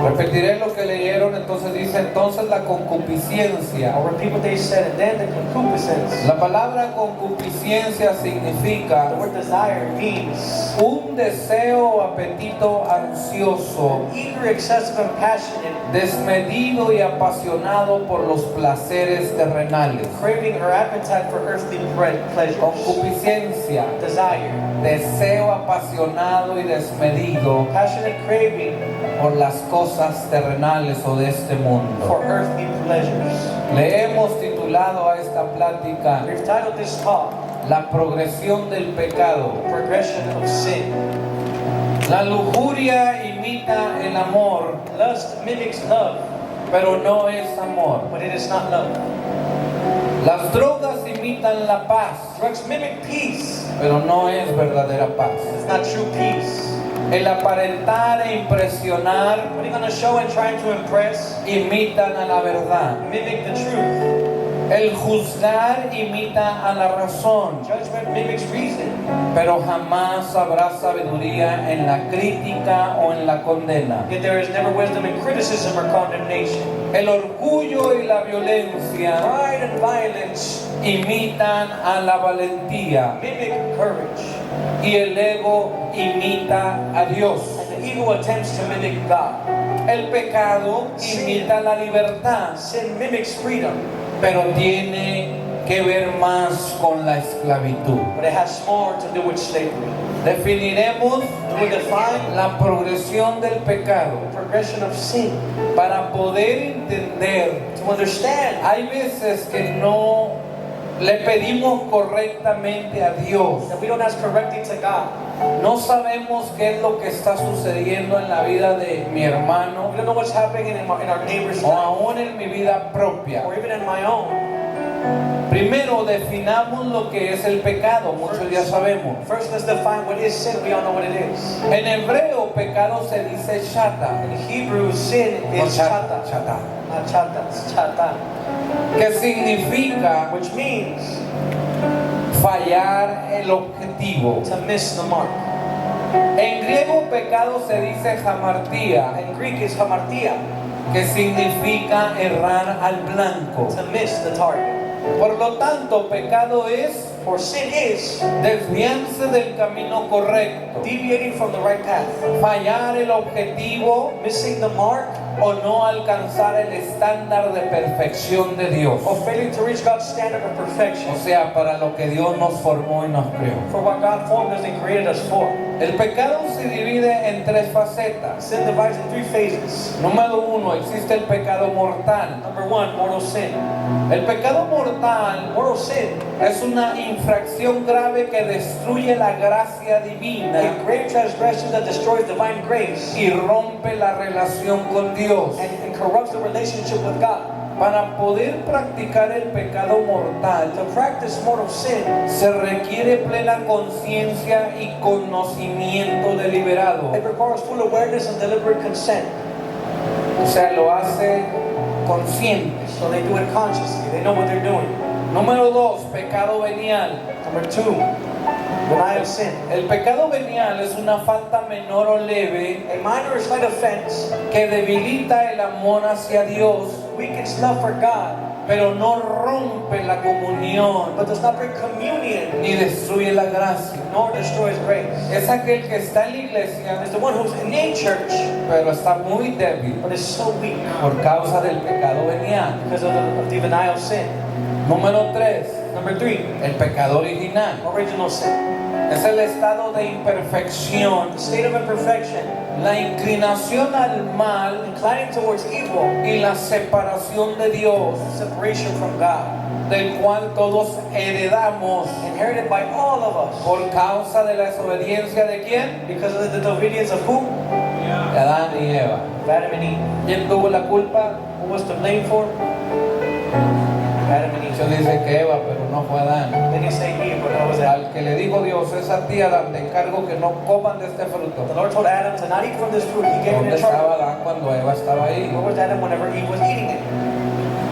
Repetiré lo que leyeron, entonces dice, entonces la concupiscencia. I'll repeat what they said, and then the concupiscence. La palabra concupiscencia significa The word desire means un deseo o apetito ansioso, eager, excessive, and passionate, desmedido y apasionado por los placeres terrenales. craving or appetite for earthly pleasures. Concupiscencia, Desire, deseo apasionado y desmedido passionate craving por las cosas terrenales o de este mundo. for earthly pleasures. Le hemos titulado a esta plática We've titled this talk, La progresión del pecado. Progression of Sin. La lujuria imita el amor, Lust mimics love, pero no es amor. but it is not love. Las drogas imitan la paz, Drugs mimic peace, pero no es verdadera paz. it's not true peace. El aparentar e impresionar Putting on a show and trying to impress imitan a la verdad. mimic the truth. El juzgar imita a la razón, Judgment mimics reason, pero jamás habrá sabiduría en la crítica o en la condena. yet there is never wisdom in criticism or condemnation. El orgullo y la violencia Pride and violence imitan a la valentía mimic courage, y el ego imita a Dios. and the ego attempts to mimic God. El pecado imita la libertad, Sin mimics freedom, pero tiene que ver más con la esclavitud. but it has more to do with slavery. Definiremos We define la progresión del pecado the progression of sin para poder entender. to understand. Hay veces que no le pedimos correctamente a Dios. That we don't ask correctly to God. No sabemos qué es lo que está sucediendo en la vida de mi hermano We don't know what's happening in our neighbor's o life, aún en mi vida propia. or even in my own. Primero definamos lo que es el pecado, muchos ya sabemos. First, let's define what is sin. We all know what it is. En hebreo pecado se dice shata, In Hebrew, sin no, is chata. chata, Not chata, it's chata. que significa Which means fallar el objetivo. to miss the mark. En griego pecado se dice hamartía, In Greek, it's hamartia, que significa errar al blanco. to miss the target. Por lo tanto, pecado es For sin is desviarse del camino correcto, deviating from the right path, fallar el objetivo missing the mark, o no alcanzar el estándar de perfección de Dios. or failing to reach God's standard of perfection. O sea, para lo que Dios nos formó y nos creó. For what God formed us and created us for. El pecado se divide en tres facetas. Sin divides in three phases. Número uno, existe el pecado mortal. Number one, mortal sin. El pecado mortal Mortal sin, es una infracción grave que destruye la gracia divina a grave transgression that destroys divine grace y rompe la relación con Dios. and corrupts the relationship with God. Para poder practicar el pecado mortal, To practice mortal sin, se requiere plena conciencia y conocimiento deliberado. it requires full awareness and deliberate consent. O sea, lo hace consciente. So they do it consciously. They know what they're doing. Número dos, pecado venial. Number two, denial of sin. El pecado venial es una falta menor o leve A minor or slight offense que debilita el amor hacia Dios, weakens love for God, pero no rompe la comunión but does not bring communion ni destruye la gracia. nor destroys grace. Es aquel que está en la iglesia, It's the one who's in the church pero está muy débil but is so weak por causa del pecado venial. because of the denial of sin. Número 3, Number three, el pecado original. original sin. Es el estado de imperfección, The state of imperfection, la inclinación al mal inclining towards evil, y la separación de Dios, separation from God, del cual todos heredamos inherited by all of us por causa de la desobediencia de quién? because of the disobedience of who? De Adán y Eva. Of Adam and Eve. ¿Quién tuvo la culpa? Who was to blame for? Adam and Se Eve. dice que Eva, pero no fue Adán. Then you say Eve, but that was Adam. Al que le dijo Dios, es a ti, Adán, te encargo que no coman de este The fruto. Lord told Adam to not eat from this fruit. He gave him ¿Dónde in charge. estaba Adán cuando Eva estaba ahí? Where was Adam whenever Eve was eating it?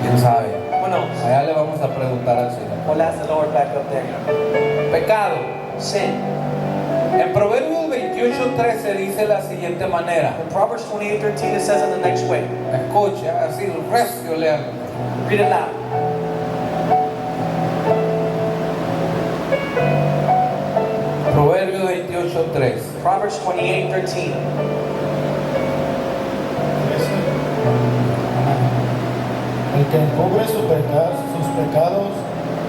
¿Quién sabe? Who knows? Allá le vamos a preguntar al Señor. We'll ask the Lord back up there. Pecado. Sin. En Proverbios 28 28:13 dice de la siguiente manera. In Proverbs 28:13 it says in the next way. Escucha, así recio lean. Read it loud. Proverbios 28:3. Proverbs 28:13. El que encubre sus pecados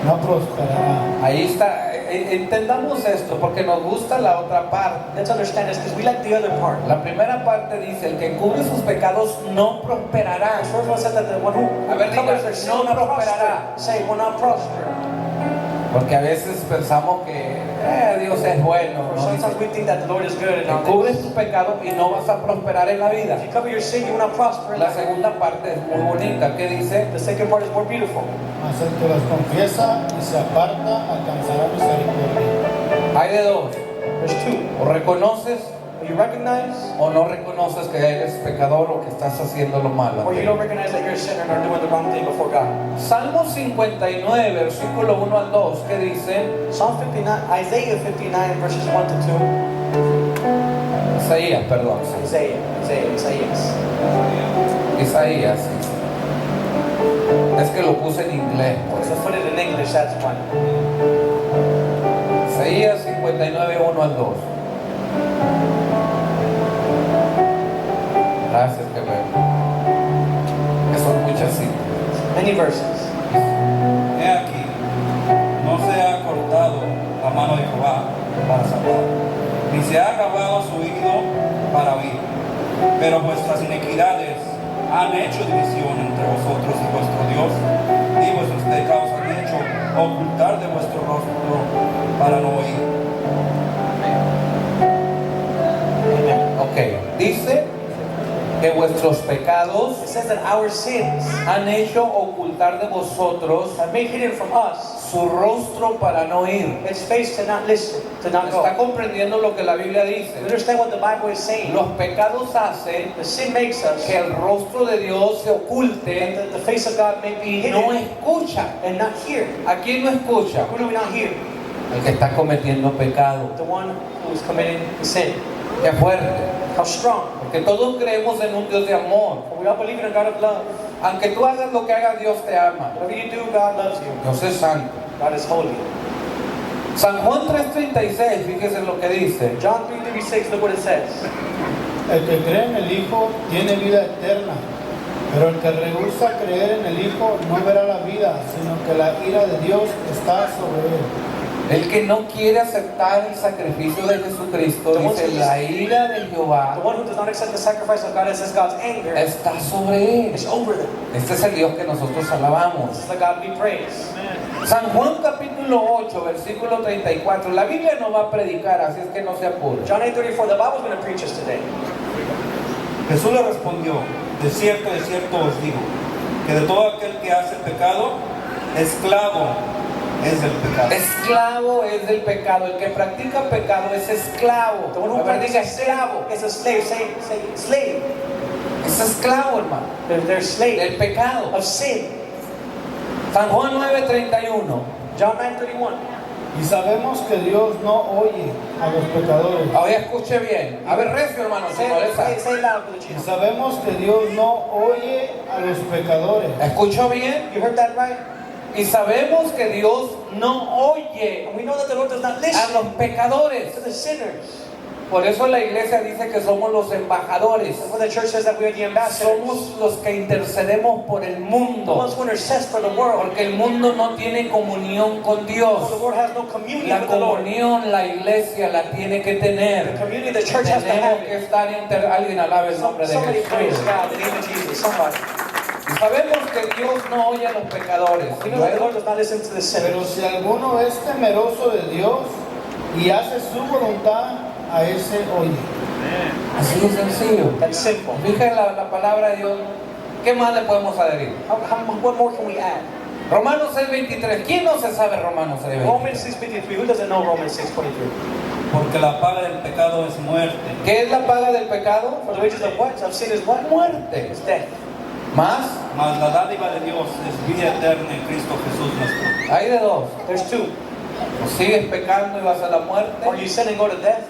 no prosperará. Ahí está. Entendamos esto porque nos gusta la otra parte. Let's understand this because we like the other part. La primera parte dice, el que encubre sus pecados no prosperará. The first one said that the one who A ver, covers diga, their sin no will not prosperará. prosper. Say, will not prosper. Porque a veces pensamos que Dios es bueno. Or ¿No? Dice, sometimes we think that the Lord is good and all encubres this. tu pecado y no vas a prosperar en la vida. If you cover your sin, you will not prosper. La segunda parte es muy bonita. ¿Qué dice? The second part is more beautiful. Mas el que los confiesa y se aparta alcanzará misericordia. Hay de dos. There's two. O reconoces You recognize, o no reconoces que eres pecador o que estás haciendo lo malo. or you don't recognize that you're a sinner and are doing the wrong thing before God. Salmo 59, versículo 1 al 2, ¿qué dice? Psalm 59, Isaiah 59 verses 1 to 2. Isaías, perdón. Isaiah. Isaías, sí. Es que lo puse en inglés. Pues. So put it in English, that's one. Isaías 59, 1 al 2. Gracias, que son muchas citas. Many verses. He aquí, no se ha cortado la mano de Jehová para salvar, ni se ha acabado su oído para oír. Pero vuestras iniquidades han hecho división entre vosotros y vuestro Dios, y vuestros pecados han hecho ocultar de vuestro rostro para no oír. Ok, dice que vuestros pecados It says that our sins han hecho ocultar de vosotros have made hidden from us su rostro para no oír. its face to not listen, to not go. ¿Está comprendiendo lo que la Biblia You dice? understand what the Bible is saying? Los pecados hacen The sin makes us que el rostro de Dios se oculte that the face of God may be y no hidden escucha. and not hear. ¿A quién no escucha? Who do we not hear? El que está cometiendo pecado. The one who is committing the sin. Qué fuerte. How strong. Porque todos creemos en un Dios de amor. For we all believe in a God of love. Aunque tú hagas lo que hagas, Dios te ama. Whatever you do, God loves you. Dios es santo. God is holy. San Juan 3:36, fíjese lo que dice. John 3:36, look what it says. El que cree en el Hijo tiene vida eterna, pero el que rehúsa creer en el Hijo no verá la vida, sino que la ira de Dios está sobre él. El que no quiere aceptar el sacrificio de Jesucristo, dice, la ira de The Jehová one who does not accept the sacrifice of God, it says God's anger está sobre él. is over them. Este es el Dios que nosotros alabamos. This is the God we praise. San Juan capítulo 8, versículo 34. La Biblia no va a predicar, así es que no se apure. John 8:34, the Bible's going to preach us today. Jesús le respondió, de cierto os digo, que de todo aquel que hace pecado, esclavo es del pecado. Esclavo es del pecado. El que practica pecado es esclavo. The one who A ver, diga practices sin esclavo. is a slave. Say slave. Es esclavo, hermano. They're slave Del pecado. of sin. San Juan 9:31. John 9:31. Y sabemos que Dios no oye a los pecadores. Ahora escuche bien. A ver, recio, hermano. Say it loud for the Y Jesus. sabemos que Dios no oye a los pecadores. ¿Escuchó bien? You heard that right? Y sabemos que Dios no oye And we know that the Lord does not a listen los pecadores. to the sinners. Por eso la iglesia dice que somos los embajadores. That's why the church says that we are the ambassadors. Somos los que intercedemos por el The mundo. ones who intercede for the world. Porque el mundo no tiene comunión con Dios. The world has no communion La with the Lord. comunión la iglesia la tiene que The tener. communion the church has to Tenemos have. que estar alguien alabe el nombre de Somebody praise Jesús. God, the name of Jesus. Somebody. Y sabemos que Dios no oye a los pecadores. We know that the Luego, Lord does not listen to the Pero sinners. si alguno es temeroso de Dios y hace su voluntad, a ese oye. así de sencillo. That's simple. Fíjate la palabra de Dios. ¿Qué más le podemos adherir? What more can we add? Romanos 6:23. ¿Quién no se sabe Romanos 6:23? Romans 6:53. Who doesn't know Romans 6:23? Porque la paga del pecado es muerte. ¿Qué es la paga del pecado? For the wages of what? Of sin is what? Muerte. It's death. Más, Mas la dádiva de Dios es vida eterna en Cristo Jesús nuestro. hay de dos. There's two. O sigues pecando y vas a la muerte, Or you sin and go to death,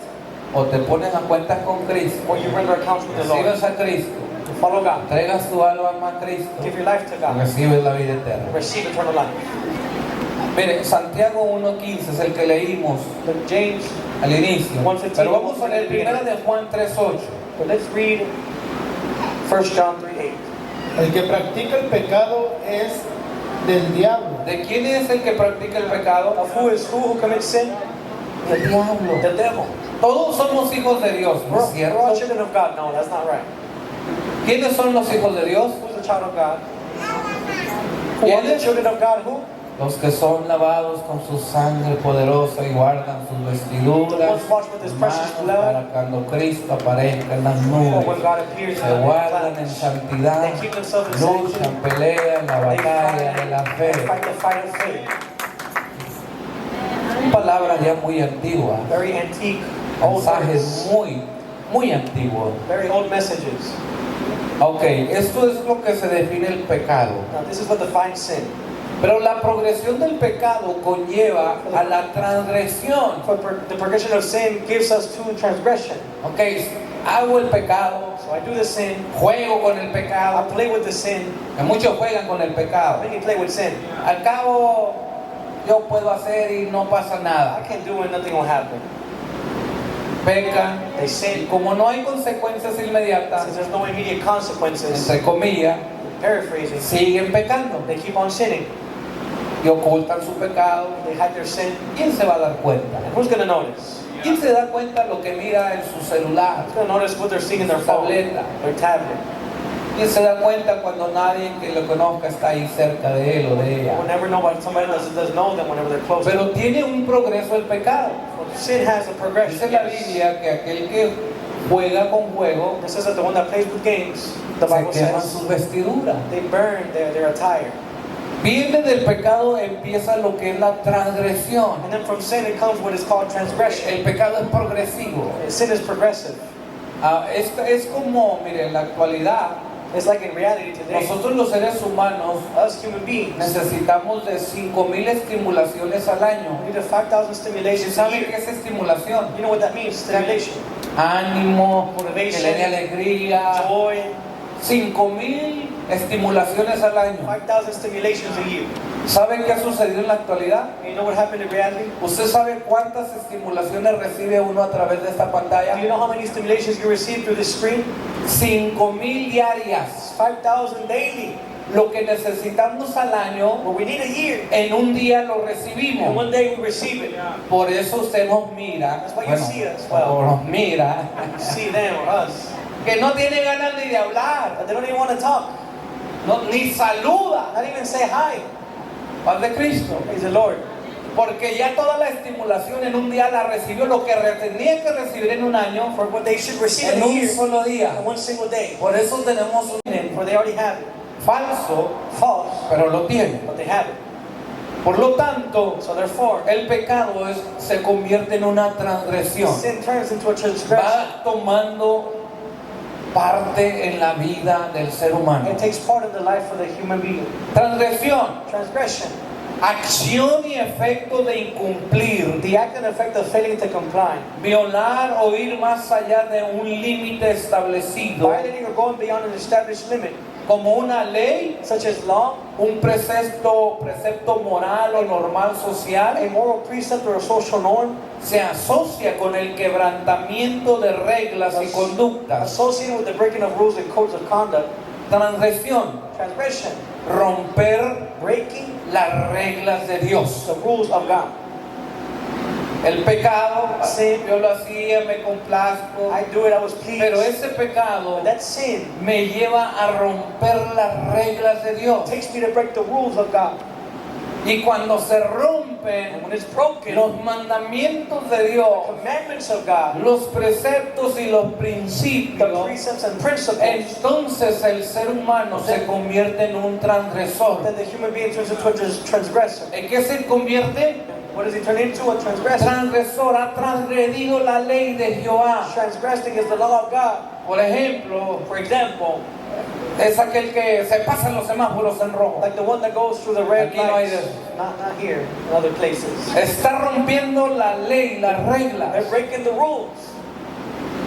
o te pones a cuentas con Cristo, or you render accounts with the Lord. recibes a Cristo, You follow God. entregas tu alma a Cristo, Give your life to God. recibes la vida eterna. Receive eternal life. Mire, Santiago 1.15 es el que leímos But James, al inicio, 1:15, pero vamos a leer primera de Juan 3.8. but let's read 1 John 3:8. El que practica el pecado es del diablo. ¿De quién es el que practica el pecado? Of who commits sin? Del diablo. The devil. Todos somos hijos de Dios, ¿no es We're all cierto? children of God. No, that's not right. ¿Quiénes son los hijos de Dios? Who's the child of God? Who are the ¿Quiénes? children of God? Who? Los que son lavados con su sangre poderosa y guardan sus vestiduras, Ones washed with His precious hermanos, blood. para cuando Cristo aparezca en las Or when nubes. God appears Se in the guardan en clouds. santidad, They keep themselves in luchan, sanctity. pelean la They batalla de la fight, fe. they fight the fight of faith. Palabras ya muy antiguas, Very antique, old mensajes words. muy antiguos. Very old messages. Ok, esto es lo que se define el pecado. Now this is what defines sin. Pero la progresión del pecado conlleva a la transgresión. The progression of sin gives us to transgression. Ok, hago el pecado, So I do the sin, juego con el I pecado, play with the sin, que muchos juegan con el pecado. many play with sin. Al cabo, yo puedo hacer y no pasa I nada. can't do it, nothing will happen. Pecan, They y sin, como no hay consecuencias inmediatas, since there's no immediate consequences, entre comillas, paraphrasing, siguen pecando they keep on sinning. y ocultan su pecado. They hide their sin. ¿Quién se va a dar cuenta? And who's going to notice? ¿Quién se da cuenta lo que mira en su celular, Who's going to notice what they're seeing in their su phone, tableta? their tablet? ¿Quién se da cuenta cuando nadie que lo conozca está ahí cerca de él o de ella? Whenever nobody, somebody does know them, whenever they're close. Pero tiene un progreso el pecado. Sin has a progression. Dice la Yes. Biblia que aquel que juega con juego It says that the one that plays with games, the se Bible quema says, sus vestiduras. they burn their attire. Viene del pecado, empieza lo que es la transgresión. And then from sin it comes what is called transgression. El pecado es progresivo. Sin is progressive. Es como, mire, en la actualidad, It's like in reality today, nosotros los seres humanos us human beings, necesitamos de 5,000 estimulaciones al año. we need a 5,000 ¿Y stimulations a sabe year. qué es estimulación? You know what that means? Stimulation, Ánimo, que Motivation, le dé alegría. joy, 5,000 estimulaciones al año. 5,000 stimulations a year. ¿Sabe qué ha sucedido en la actualidad? And you know what happened in reality? ¿Usted sabe cuántas estimulaciones recibe uno a través de esta Do you pantalla? know how many stimulations you receive through this screen? 5,000 diarias. 5,000 daily. Lo que necesitamos al año, What we need a year. en un día lo And recibimos. one day we receive it. Por eso usted nos mira, That's why you see us, well. o nos mira, See them or us. que no tiene ganas ni de hablar, But they don't even want to talk. ni saluda. Not even say hi. Paz de Cristo. Praise the Lord. Porque ya toda la estimulación en un día la recibió, lo que tenía que recibir en un año, For what they should receive en in a un year, solo día. in one single day. Por eso tenemos un For they already have it. falso, False, pero lo tiene. but they have it. Por lo tanto, So therefore, el pecado se convierte en una transgresión. sin turns into a transgression. Va tomando parte en la vida del ser humano. It takes part in the life of the human being. Transgresión, Transgression, acción y efecto de incumplir, the act and effect of failing to comply, violar o ir más allá de un límite establecido, violating or going beyond an established limit, como una ley, such as law, un precepto moral o normal social, a moral precept or a social norm, se asocia con el quebrantamiento de reglas y conductas. associated with the breaking of rules and codes of conduct. Transgresión, Transgression, romper breaking las reglas de Dios. the rules of God. El pecado, Sí. yo lo hacía, me complazco, I do it, I was pleased. pero ese pecado But that sin me lleva a romper las reglas de Dios. takes me to break the rules of God. Y cuando se And rompen when it's broken, los mandamientos de Dios, commandments of God, los preceptos y los the principios, precepts and principles, entonces el ser humano se convierte en un transgresor. then the human being turns into a transgressor. ¿En qué se convierte? What does he turn into? A transgressor. Transgresor, ha transgredido la ley de Jehová. Transgressing is the law of God. Por ejemplo, For example, es aquel que se pasa los semáforos en rojo. like the one that goes through the red Aquí no hay lights. de eso. Not here, in other places. Está rompiendo la ley, las They're reglas. breaking the rules.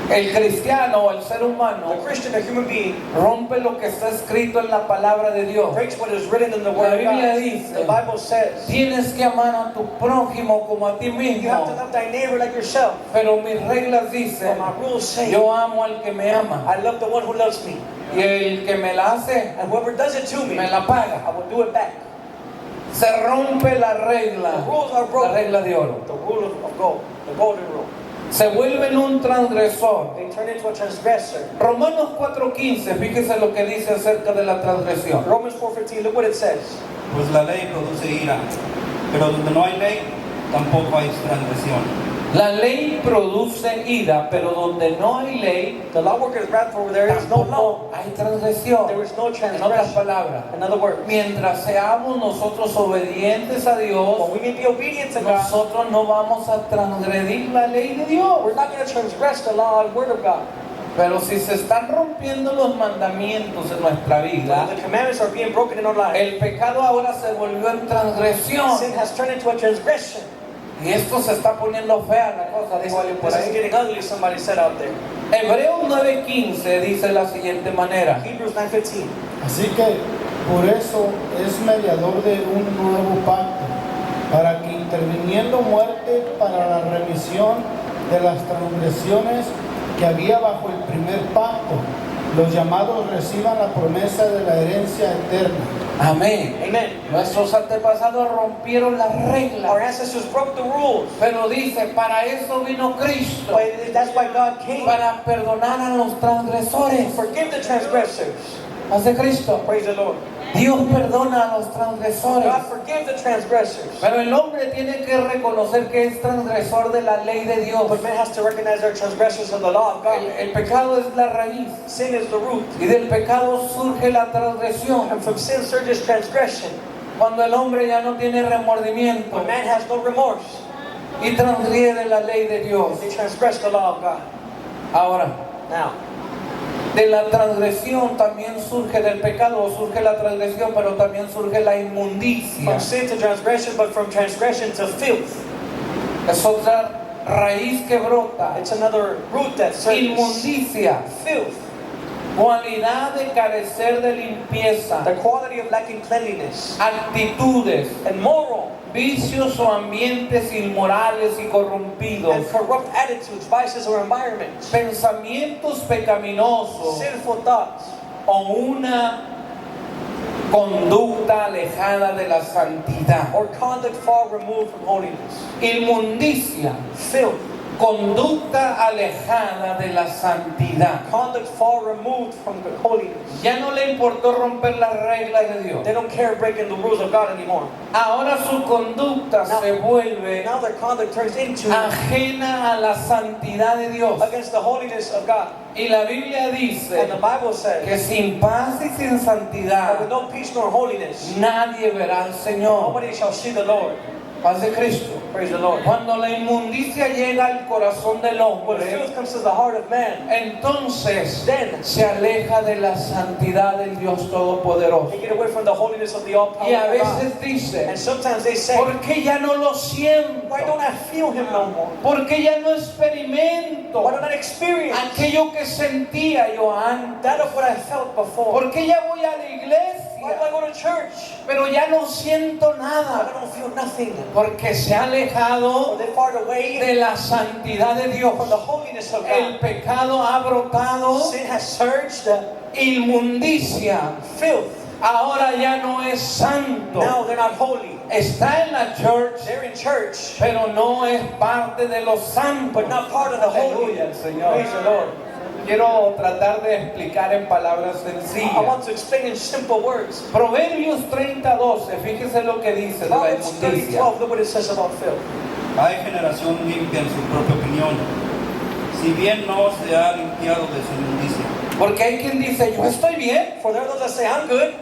El cristiano o el ser humano The Christian, a human being, rompe lo que está escrito en la palabra de Dios. breaks what is written in the Word of Biblia God. dice, The Bible says, Tienes que amar a tu prójimo como a ti you have to mismo. love thy neighbor like yourself. Pero mis reglas But dicen, my rules say, yo amo al que me ama. I love the one who loves me. Y el que me la hace, And whoever does it to me, me la paga. I will do it back. Se rompe la The regla, rules are la broken. regla de oro. The rule of gold, the golden rule. Se vuelven un transgresor. They turn into a transgressor. Romanos 4:15, fíjese lo que dice acerca de la transgresión. Romans 4:15, look what it says. Pues la ley produce ira, pero donde no hay ley, tampoco hay transgresión. La ley produce ira, pero donde no hay ley, The law worketh wrath, for there is no law. tampoco hay transgresión. There is no En otras transgression. palabras, In other words, mientras seamos nosotros obedientes a Dios, when we may be obedient to God, nosotros no vamos a transgredir la ley de Dios. we're not going to transgress the law and word of God. Pero si se están rompiendo los mandamientos en nuestra vida, When the commandments are being broken in our life, el pecado ahora se volvió en transgresión. sin has turned into a transgression. Y esto se está poniendo fea la cosa, dijo alguien por This is ahí. getting ugly, somebody said out there. Hebreos 9:15 dice de la siguiente manera. Hebrews 9:15. Así que por eso es mediador de un nuevo pacto, para que interviniendo muerte para la remisión de las transgresiones que había bajo el primer pacto, los llamados reciban la promesa de la herencia eterna. Amén. Amen. Nuestros antepasados rompieron las Our reglas. ancestors broke the rules. Pero dice, para eso vino Cristo, But that's why God came. para perdonar a los transgresores. Forgive the transgressors. Hace Cristo. Praise the Lord. Dios perdona a los transgresores. God forgive the transgressors. Pero el hombre tiene que reconocer que es transgresor de la ley de Dios. But man has to recognize their transgressions of the law of God. El pecado es la raíz. Sin is the root. Y del pecado surge la transgresión. And from sin surges transgression. Cuando el hombre ya no tiene remordimiento When man has no remorse, y transgrede la ley de Dios. they transgress the law of God. Ahora, Now, de la transgresión también surge del pecado, surge la transgresión, pero también surge la inmundicia. from sin to transgression, but from transgression to filth. Es otra raíz que brota. It's another root that surges. Inmundicia, Filth. cualidad de carecer de limpieza, The quality of lacking cleanliness. actitudes, And moral vicios o ambientes inmorales y corrompidos, and corrupt attitudes, vices, or environments. pensamientos pecaminosos Sinful thoughts. o una conducta alejada de la santidad. Or conduct far removed from holiness. Inmundicia, Filth. conducta alejada de la santidad. Conduct far removed from the holiness. Ya no le importó romper las reglas de Dios. They don't care breaking the rules of God anymore. Ahora su conducta se vuelve Now their conduct turns into ajena a la santidad de Dios. against the holiness of God. Y la Biblia dice And the Bible says que sin paz y sin that with santidad no peace nor holiness, nadie verá al Señor. nobody shall see the Lord. Paz de Cristo. Praise the Lord. Cuando la inmundicia llega al corazón del When hombre, filth comes to the heart of man, entonces then se aleja de la santidad del Dios Todopoderoso. they get away from the holiness of the all-powerful Y a God. veces dice, And sometimes they say, ¿por qué ya no lo siento? why don't I feel Him no more? ¿Por qué ya no experimento Why don't I experience aquello que sentía yo antes? that of what I felt before? ¿Por qué ya voy a la Why do I iglesia, go to church? pero ya no siento I nada? don't feel nothing. Porque se ha Or alejado they far away de la santidad de Dios. from the holiness of El God. pecado ha brotado, Sin has surged, inmundicia. filth. Ahora ya no es santo. Now they're not holy. Está en la church, They're in church, pero no es parte de los santos. but not part of the holy. Aleluya, Señor. Praise the Lord. Quiero tratar de explicar en palabras I sencillas. want to explain in simple words. Proverbios 30:12, fíjese lo que dice de la Proverbs inmundicia. 30:12, look what it says about filth. Hay generación limpia en su propia opinión, si bien no se ha limpiado de su inmundicia. Porque hay quien dice, yo estoy bien, For there are those that say, I'm good,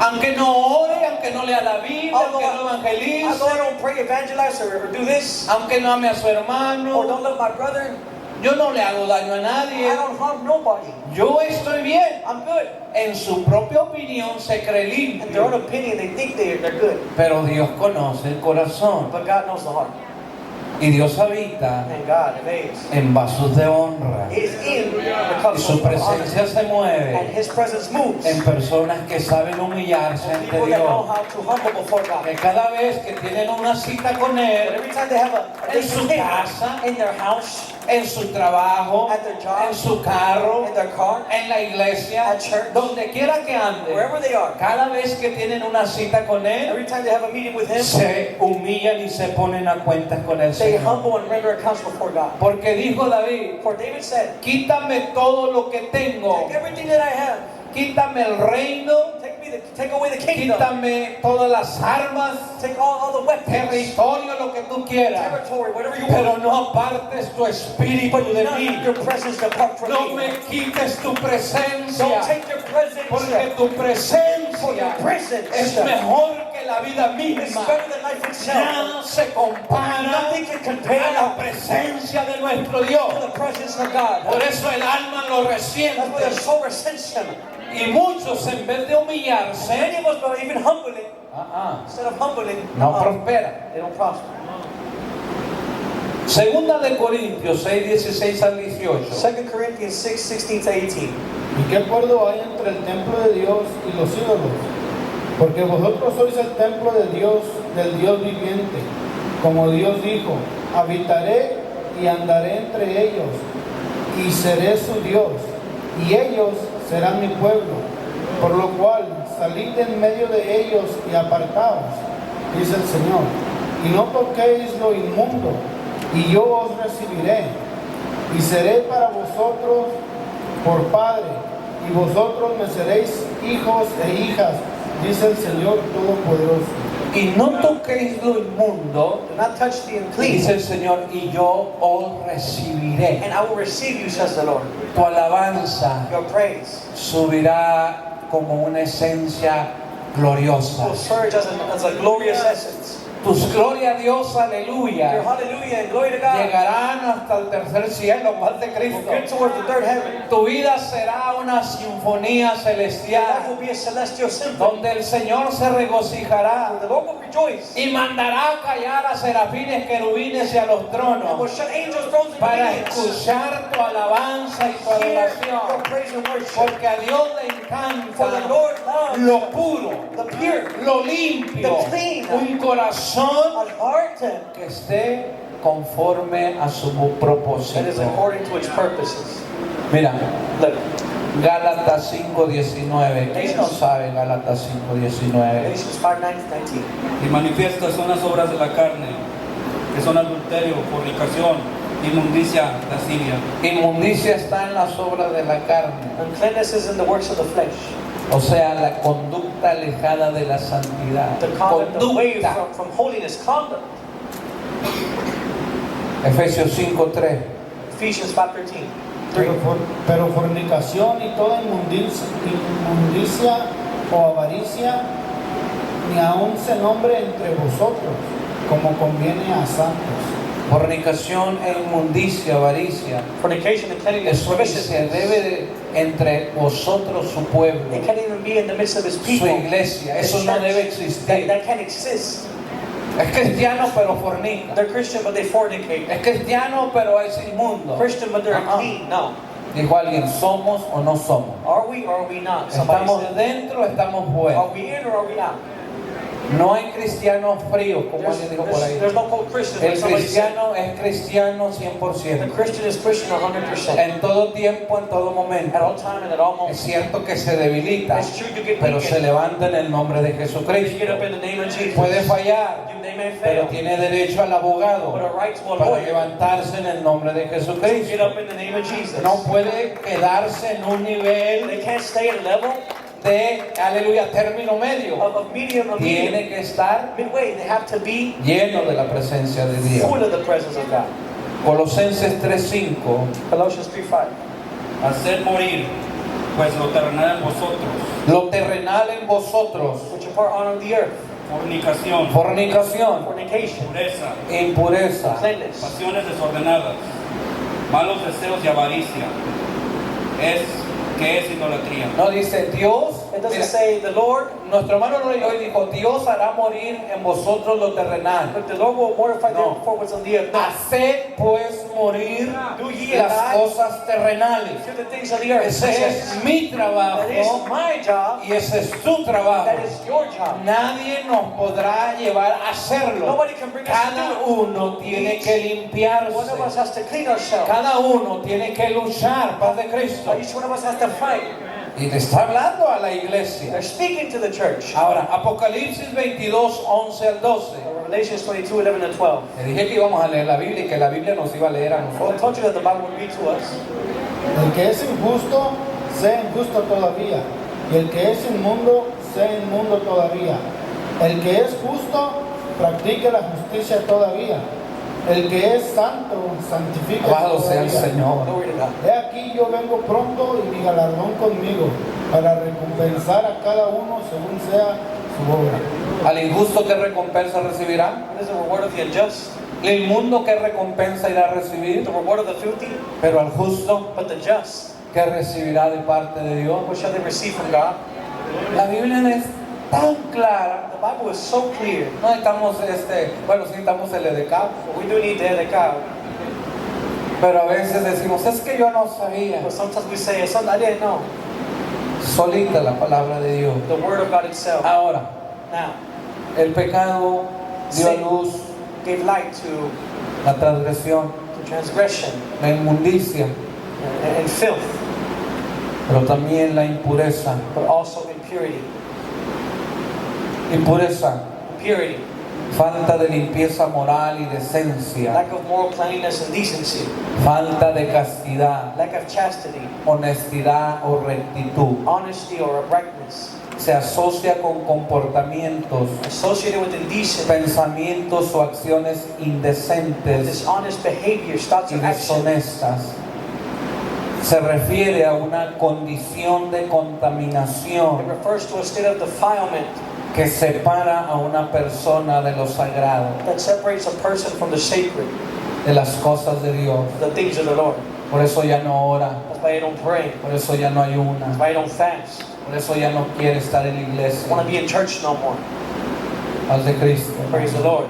aunque no ore, aunque no lea la Biblia, although aunque no I evangelice, don't pray, evangelize, or do this, aunque no ame a su or hermano, don't love my brother. yo no le hago daño a I nadie, don't harm nobody. yo estoy bien. I'm good. En su propia opinión se cree In their own limpio, opinion, they think they're good. pero Dios conoce el corazón. But God knows the heart. Y Dios habita And God invades. en vasos de honra. He is in the Y cups su of honor. presencia se And mueve His presence moves. en personas que saben humillarse ante People that know Dios. how to humble before God. Que cada vez que tienen una cita con But Él, every time they have a en su casa, in their house, en su trabajo, at their job, en su carro, in their car, en la iglesia, at church, donde quiera que ande, wherever they are, cada vez que tienen una cita con Él, every time they have a meeting with Him, se humillan y se ponen a cuentas con el they Señor. humble and render accounts before God. Porque dijo David, For David said, quítame todo lo que tengo, take everything that I have, quítame el reino, take away the kingdom, quítame todas las armas, take all the weapons, territorio, lo que tú quieras, territory, whatever you pero want. no apartes tu espíritu But de not mí. your presence depart from No me. me quites tu presencia, Don't take your presence. porque tu For your presencia presence es mejor que la vida is misma. better than life itself. Nada se compara Nothing can compare a la to presencia de nuestro Dios. the presence of God. Por eso el alma lo That's why the resiente. soul resents Him. Y muchos, en vez de humillarse, Many of us, but even humbling, instead of humbling, no prospera. they don't prosper. Segunda de Corintios 6, 16 al 18. 2 Corinthians 6, 16 to 18. ¿Y qué acuerdo hay entre el templo de Dios y los ídolos? Porque vosotros sois el templo de Dios, del Dios viviente. Como Dios dijo, habitaré y andaré entre ellos, y seré su Dios, y ellos serán mi pueblo. Por lo cual, salid en medio de ellos y apartaos, dice el Señor, y no toquéis lo inmundo, y yo os recibiré, y seré para vosotros por Padre, y vosotros me seréis hijos e hijas, dice el Señor Todopoderoso. Y no toquéis lo inmundo, Do not touch the unclean, dice el Señor, y yo os recibiré. and I will receive you, says the Lord. Tu alabanza Your praise subirá como una esencia gloriosa. will surge as a glorious essence. Tus gloria a Dios, Your aleluya, hallelujah and glory to God llegarán hasta el tercer cielo, más de will Cristo. get towards the third heaven. Tu vida será una sinfonía Your life celestial, will be a celestial symphony. donde el Señor se regocijará The Lord will rejoice y mandará callar a serafines, querubines y a los and will tronos shut angels, thrones, and para dominions. escuchar tu alabanza y tu Hear your adoración. praise and worship. Porque a Dios le For the encanta Lord loves lo puro, the pure, lo limpio, the clean, un corazón a heart que esté conforme a su that is propósito. according to its purposes. Mira, Look, Gálatas 5:19. ¿Quién no sabe Gálatas 5:19? Galatians 5, 9 to 19. Y manifiestas son las obras de la carne, que son adulterio, fornicación, inmundicia, lascivia, Inmundicia está en las obras de la carne, Uncleanness is in the works of the flesh. o sea, la conducta alejada de la santidad. The conduct away Conducta. from holiness, conduct. Efesios 5:3. Ephesians 5:13. Pero fornicación y toda inmundicia o avaricia, ni aun se nombre entre vosotros, como conviene a santos. Fornicación e inmundicia, avaricia. Fornication and cleanliness, Eso se debe de- entre vosotros, su pueblo, It can't even be in the midst of His su people. iglesia. His Eso no church. debe That existir. can't exist. Es cristiano pero fornica. They're Christian, but they fornicate. Es cristiano pero es inmundo. Christian, but they're Uh-uh. unclean. No. Dijo alguien, ¿somos o no somos? Are we or are we not? Somebody ¿Estamos said. dentro o estamos fuera? Are we in or are we out? No hay cristianos fríos, como alguien dijo por ahí. There's no cold Christians. El Like somebody said. cristiano es cristiano The 100%. Christian is Christian 100%. En todo tiempo, en todo At momento. all time and at all Es moments. cierto que se debilita, It's true you get pero se weakened. levanta en el nombre de You get Jesucristo. up in the name of Jesus. Puede fallar, They may pero fail. tiene derecho al abogado But a right to a para lawyer. levantarse en el nombre de Get Jesucristo. up in the name of Jesus. No puede quedarse en un nivel They can't stay at a level de, aleluya, término medio. of medium. Tiene que estar Midway, they have to be lleno de la presencia de Dios. full of the presence of God. Colosenses 3:5. Colossians 3:5. hacer morir, pues lo terrenal en vosotros, Lo terrenal en vosotros, Which are part honor of the earth. fornicación, fornicación, Fornication. pureza, impureza, Cleanness. pasiones desordenadas, malos deseos y avaricia, que es idolatría. no dice Dios It doesn't Mira, say the Lord, nuestro hermano hoy dijo, Dios hará morir en vosotros lo terrenal. but the Lord will mortify them No. before what's on the earth. No. Haced pues morir Do ye las alive cosas terrenales. to the things of the earth. Ese es mi trabajo That is my job. y ese es tu trabajo. That is your job. Nadie nos podrá llevar a hacerlo. Nobody can bring us to Cada do uno tiene Each que limpiarse. One of us has to clean ourselves. Cada uno tiene que luchar, paz de Cristo. Each one of us has to fight. Y le está hablando a la iglesia. They're speaking to the church. Ahora, Apocalipsis 22, 11 al 12. Revelations 22, 11 and 12. Le dije que íbamos a leer la Biblia y que la Biblia nos iba a leer a Well, I nosotros. told you that the Bible would read to us. El que es injusto, sea injusto todavía. Y el que es inmundo, sea inmundo todavía. El que es justo, practique la justicia todavía. El que es santo, santifique Alabado sea el todavía. Señor. Glory to God. He aquí yo vengo pronto y mi galardón conmigo, para recompensar a cada uno según sea su obra. Al injusto, ¿qué recompensa recibirá? What is the reward of the unjust? El inmundo, ¿qué recompensa irá a recibir? The reward of the filthy? Pero al justo, But the just, ¿qué recibirá de parte de Dios? what shall they receive from God? La Biblia es tan clara. The Bible is so clear. No necesitamos bueno, sí necesitamos el EDCAP, But we do need to have the God. pero a veces decimos, es que yo no sabía. But sometimes we say, I didn't know. Solita la palabra de Dios. The word of God itself. Ahora, Now, el pecado dio a luz gave light to la transgresión, transgression la inmundicia, and filth, pero también la impureza. but also impurity. Impureza, Impurity, falta de limpieza moral y decencia, lack of moral cleanliness and decency, falta de castidad, lack of chastity, honestidad o rectitud. honesty or uprightness, Se asocia con comportamientos, associated with indecent, pensamientos o acciones indecentes dishonest behaviors, thoughts y and actions. deshonestas. Se refiere a una condición de It contaminación refers to a state of defilement que separa a una persona de lo sagrado, that separates a person from the sacred, de las cosas de Dios. the things of the Lord. Por eso ya no ora, That's why you don't pray. por eso ya no ayuna, That's why you don't fast. por eso ya no quiere estar en la You iglesia. want to be in church no more. Paz de Cristo. Praise the Lord.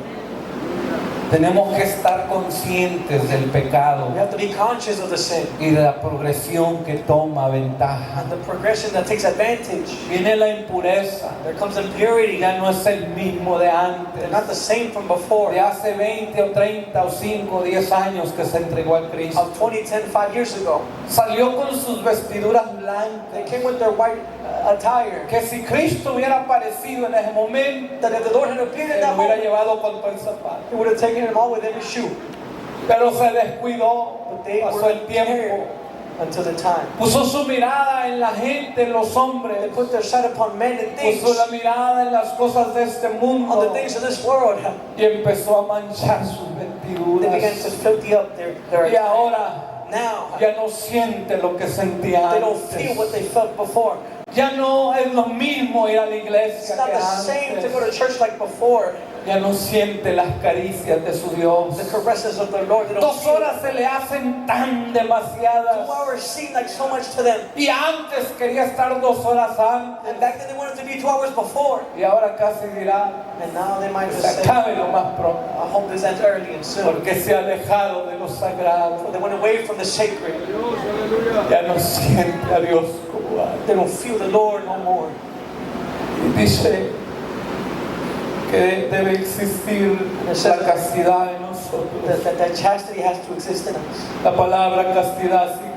Tenemos que estar conscientes del pecado We have to be conscious of the sin y de la progresión que toma ventaja. and the progression that takes advantage. Viene la impureza, There comes impurity. ya no es el mismo de They're antes, not the same from before. de hace 20 o 30 o 5 o 10 años que se entregó a Cristo. Of 2010, 5 years ago, Salió con sus vestiduras they blancas, came with their white attire. que si Cristo hubiera aparecido en ese momento, That if the Lord had appeared in Él that lo hubiera moment, llevado con todo el zapato. He would have taken them all with every shoe. Pero se descuidó, But they pasó were el tiempo, prepared until the time. puso su mirada en la gente, en los They hombres, put their sight upon men and things, puso la mirada en las cosas de este on mundo the things of this world. y empezó a manchar sus They began to vestiduras. filthy up their Y attire. ahora Now, ya no siente lo que sentía they don't feel what antes. they felt before. Ya no es lo mismo ir a la It's iglesia not que the same to go antes. to church like before. Ya no siente las caricias de su Dios. The caresses of the Lord, they don't 2 feel. horas se le hacen tan demasiadas. 2 hours seem like so much to them. Y antes quería estar 2 horas antes. And back then they wanted to be 2 hours before. Y ahora casi dirá, And now they might se just say, acabe lo más pronto. I hope this ends early and soon. Porque se ha alejado de lo sagrado. They went away from the sacred. Ya no siente a Dios como antes. They don't feel the Lord no more. Y dice que debe existir la castidad en nosotros. That chastity has to exist in us. La palabra castidad significa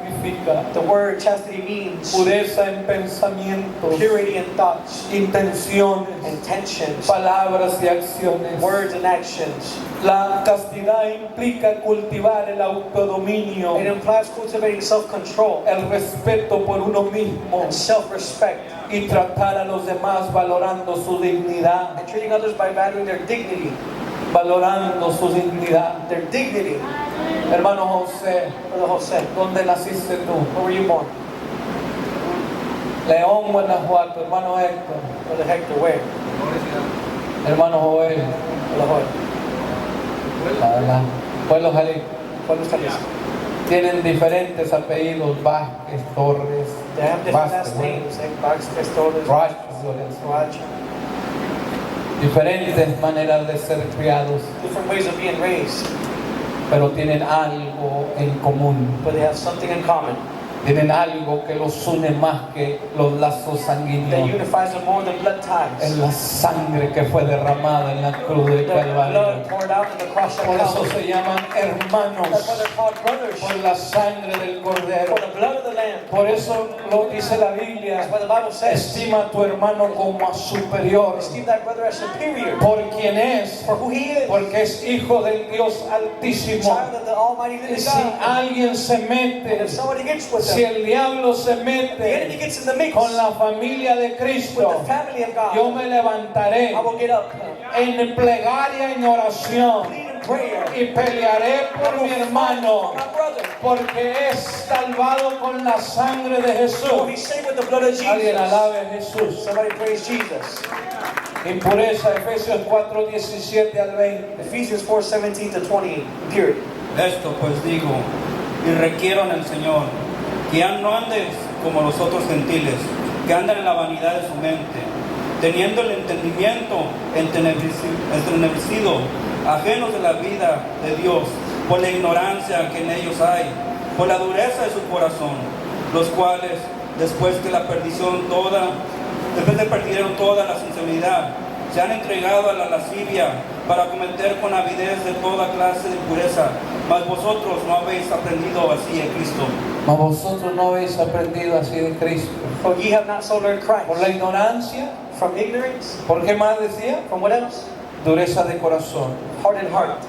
The word chastity means pureza en pensamientos, purity in thoughts, intenciones, intentions, palabras y acciones. words and actions. La castidad implica cultivar el autodominio, It implies cultivating self-control el respeto por uno mismo and self-respect y tratar a los demás valorando su dignidad, and treating others by valuing their dignity. valorando su dignidad. Their dignity. Hermano José, Brother Jose, ¿dónde naciste tú? where were you born? León, Guanajuato. Hermano Héctor, Brother Hector, where? hermano Joel, Brother Joel. Pueblo Jalisco. ¿Cuál es Jalisco? Tienen diferentes apellidos, Vázquez, Torres, They have different Basta, last bueno. names, like Bax, Pastores, Roach, Lorenzo. Roach, Diferentes maneras de ser criados, different ways of being raised, pero tienen algo en común. but they have something in common Tienen algo que los une más que los lazos that sanguíneos. unifies them more than blood Es ties. la sangre que fue derramada en la cruz de The blood Calvario. poured out in the cross of Por eso Calvary. se llaman That's why hermanos, they're called brothers. por la sangre del Cordero. For the blood of the Lamb. Por eso lo dice la Biblia, That's why the Bible says, estima a tu hermano como a superior, esteem thy brother as superior. por quien es, For who he is. porque es hijo del Dios Altísimo. Child of the Almighty Y living si God. alguien se And mete, if somebody gets with si them, el diablo se the enemy mete gets in the mix con la familia de with Cristo, the family of yo God. me levantaré I will get up, en plegaria, en oración, plead in prayer, y pelearé por mi for hermano, my brother. porque es salvado con la sangre de For he Jesús. saved with the blood of Alguien Jesus. alabe a Jesús. Somebody praise Jesus. Impureza, Efesios 4, 17 al 20. Ephesians 4:17 to 20. Purity. Esto pues digo, y requiero en el Señor, que ya no andes como los otros gentiles, que andan en la vanidad de su mente, teniendo el entendimiento entenebrecido, ajenos de la vida de Dios, por la ignorancia que en ellos hay, por la dureza de su corazón, los cuales, después de perdieron toda la sinceridad, se han entregado a la lascivia para cometer con avidez de toda clase de impureza. Mas vosotros no habéis aprendido así en Cristo. Mas vosotros no habéis aprendido así de Cristo. For ye have not so learned Por la Christ. ignorancia, From ignorance. ¿por qué más decía? From what else? Dureza de corazón. Hardened heart.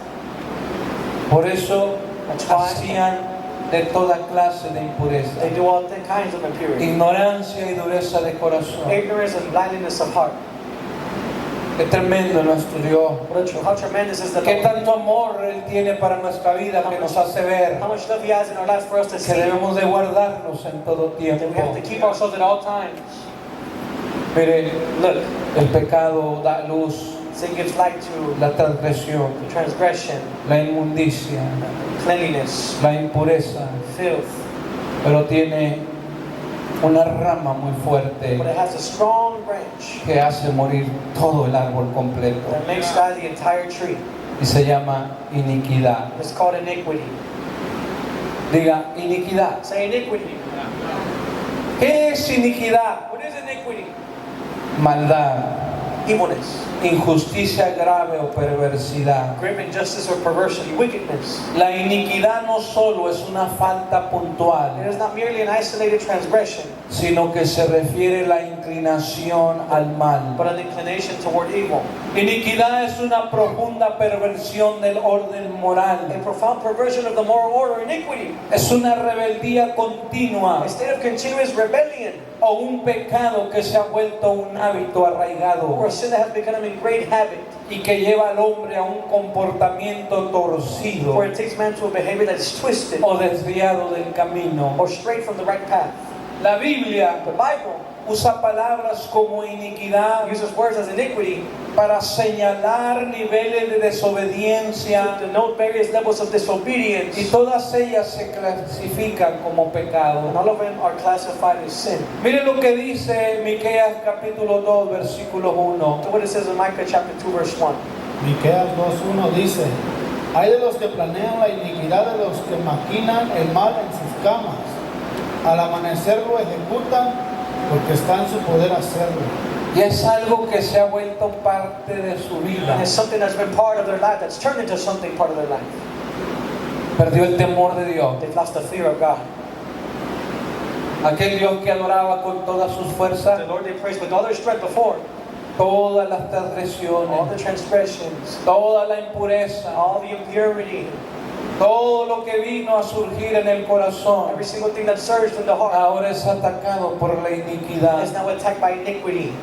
Por eso That's why hacían de toda clase de impureza. they do all kinds of impurity. Ignorancia y dureza de corazón. Ignorance and blindness of heart. Qué tremendo nuestro Dios. How tremendous is the Qué Lord. tanto amor Él tiene para nuestra vida que nos hace ver How much love he has in our lives for us to que see. debemos de guardarnos en todo That we have tiempo. to keep ourselves at all times. Mire, Look, el pecado da luz, sin gives light to la transgresión, transgression, la inmundicia, cleanliness, la impureza, filth. pero tiene una rama muy fuerte But it has a strong branch que hace morir todo el árbol completo that makes die the entire tree. y se llama iniquidad. It's called iniquity. Diga, iniquidad. Say iniquity. ¿Qué es iniquidad? What is iniquity? Maldad, Evilness, injusticia grave o perversidad. grave injustice or perversity, wickedness. La iniquidad no solo es una falta It puntual, is not merely an isolated transgression, sino que se refiere a la inclinación al mal. but an inclination toward evil. Iniquidad es una profunda perversión del orden A moral. profound perversion of the moral order, iniquity. Es una rebeldía continua A state of continuous rebellion, o un pecado que se ha vuelto un hábito arraigado or a sin that has become an ingrained habit, y que lleva al hombre a un comportamiento torcido where it takes man to a behavior that is twisted o desviado del camino. or straight from the right path. La Biblia The Bible usa palabras como iniquidad uses words as iniquity para señalar niveles de to desobediencia denote various levels of y disobedience, todas ellas se clasifican como and pecado. all of them are classified as sin. Mire lo que dice Miqueas capítulo 2 versículo 1. So what it says in Micah chapter 2 verse 1. Miqueas 2:1 dice: hay de los que planean la iniquidad, de los que maquinan el mal en sus camas. Al amanecer lo ejecutan, porque está en su poder hacerlo. Y es algo que se ha vuelto parte de su vida. And it's something that's been part of their life, that's turned into something part of their life. Perdió el temor de Dios. They've lost the fear of God. Aquel Dios que adoraba con todas sus The fuerzas, Lord they praised with all their strength before, todas las all transgresiones, the transgressions, toda la impureza, all the impurity, todo lo que vino a surgir en el corazón, every single thing that surged in the heart ahora es atacado por la is iniquidad. now attacked by iniquity.